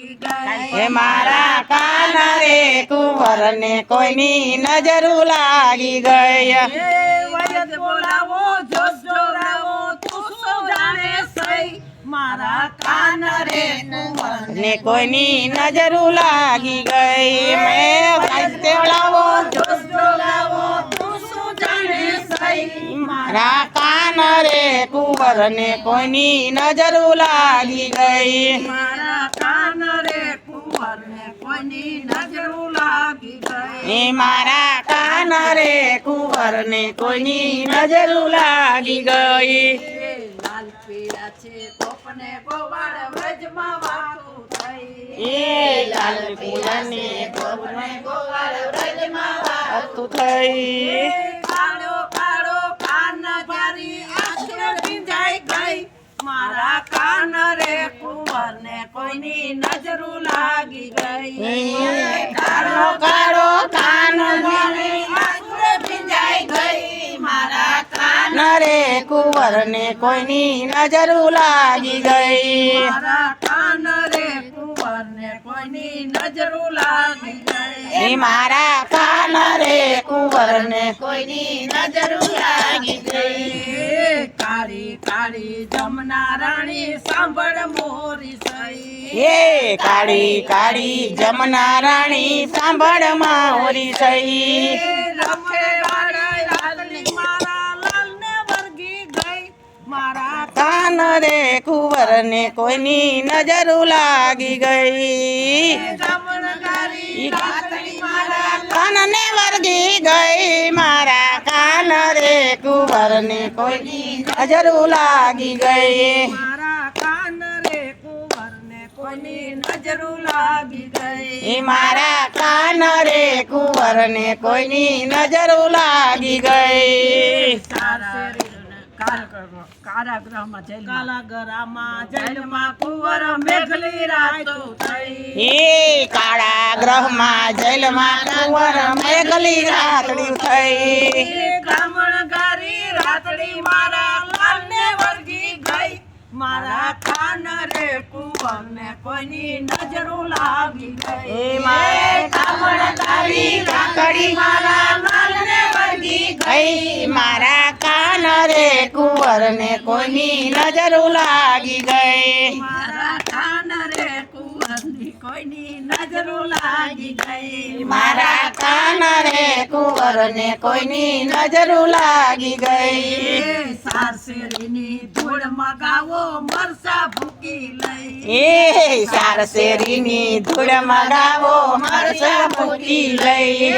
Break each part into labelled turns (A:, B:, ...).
A: હે મારા કાન રે કુંવર ને કોઈની નજર લાગી ગઈ
B: બોલાવો જોશ જોડાવો તું શું જાણે સહી મારા કાન રે કુંવર
A: ને કોઈની નજર લાગી ગઈ મેં તેવડાવો
B: જોશ જોડાવો તું શું જાણે સહી
A: મારા કાન રે કુંવર ને કોઈની નજર લાગી ગઈ
B: મારા કાન રે કુંવર ને કોઈની નજર લાગી ગઈ
A: હે મારા કાન રે કુંવર ને કોઈની નજર લાગી ગઈ
B: લાલ પીળા છે કોપને ગોવાળ વ્રજમાં વાતું થઈ
A: એ લાલ પીળાને કોપને ગોવાળ વ્રજમાં વાતું થઈ
B: કાળો કાળો કાન જારી આંખે ભીંજાઈ ગઈ મારા કાન રે કુંવર ને કોઈની નજર લાગી ગઈ
A: કાળો કાળો કાન
B: જારી આંખે ભીંજાઈ ગઈ મારા કાન
A: રે કુંવર ને કોઈની નજર લાગી ગઈ
B: મારા કાન રે કુંવર ને કોઈની નજર લાગી ગઈ
A: એ મારા કાન રે કુંવર ને કોઈની નજર લાગી ગઈ
B: કાળી કાળી જમના રાણી સાંભળ મોરી સઈ
A: એ કાળી કાળી જમના રાણી સાંભળ મારી સહી
B: રખે વાળા રાતની મારા લાલને વર્ગી ગઈ મારા
A: કાન રે કુંવર ને કોઈની નજર લાગી ગઈ
B: જમણગારી રાતની મારા
A: કાનને વર્ગી ગઈ મારા કાન રે કુંવર ને કોઈની નજર લાગી ગઈ
B: મારા કાન રે કુંવર ને કોઈની નજર લાગી ગઈ
A: એ મારા કાન રે કુંવર ને કોઈની નજર લાગી ગઈ
B: કારાગૃહમાં જેલમાં કુંવર મેઘલી રાતો થઈ
A: એ કાળા ગ્રહમાં જેલમાં કુંવર મેઘલી રાતડી થઈ
B: ગામણગારી રાતડી મારા લાલને વર્ગી ગઈ મારા કાન રે કુંવર ને કોઈની નજર લાગી ગઈ
A: ગામણગારી રાતડી મારા લાલને વર્ગી ગઈ મારા કાન રે કુંવર ને કોઈની નજર લાગી ગઈ
B: મારા કાન રે કુંવર ની કોઈની નજર લાગી ગઈ
A: મારા કાન રે કુંવર ને કોઈની નજર લાગી ગઈ
B: સારસેરીની ધૂળ મગાવો મરસા ભૂકી લઈ
A: એ સારસેરીની ધૂળ મગાવો મરસા ભૂકી લઈ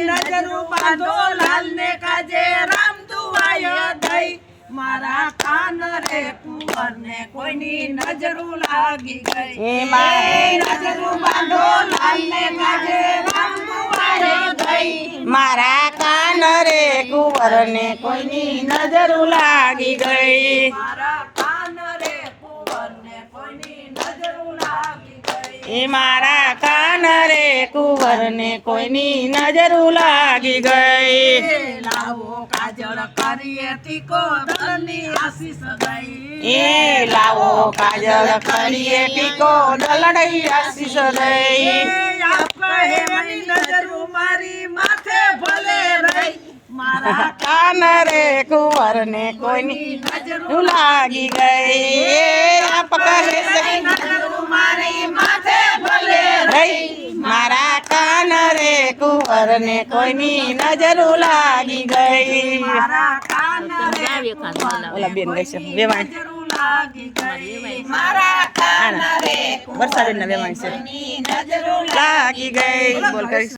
B: નજરો બાંધો લાલ ને કાજે રામ દુઆયો દઈ મારા કાન રે કુંવર ને કોઈની નજરો લાગી ગઈ
A: એ મારે
B: નજરો બાંધો લાલ ને કાજે રામ દુઆયો દઈ
A: મારા કાન રે કુંવર ને કોઈની નજર લાગી ગઈ
B: મારા કાન રે કુંવર ને કોઈની નજરો લાગી ગઈ
A: એ મારા કાન રે કુંવર ને કોઈની નજર લાગી ગઈ
B: લાવો કાજળ કરીએ તીકો દલની આશીષ ગઈ
A: એ લાવો કાજળ કરીએ ટીકો ડલડઈ આશીષ દઈ
B: મારી નજરો મારી માથે ભલે રહી મારા
A: કાન રે કુંવર ને કોઈની
B: નજરો
A: લાગી ગઈ આપ કહે છે
B: નજરો મારી માથે ભલે
A: રહી મારા કાન રે કુંવર ને કોઈની નજર લાગી ગઈ
B: મારા કાન રે
A: ઓલા બેન ગઈ છે વેવાણ
B: નજરો લાગી ગઈ
A: મારા કાન રે
B: કુંવર
A: વરસાદ વેવાણ છે
B: ની નજરો
A: લાગી ગઈ બોલ કરી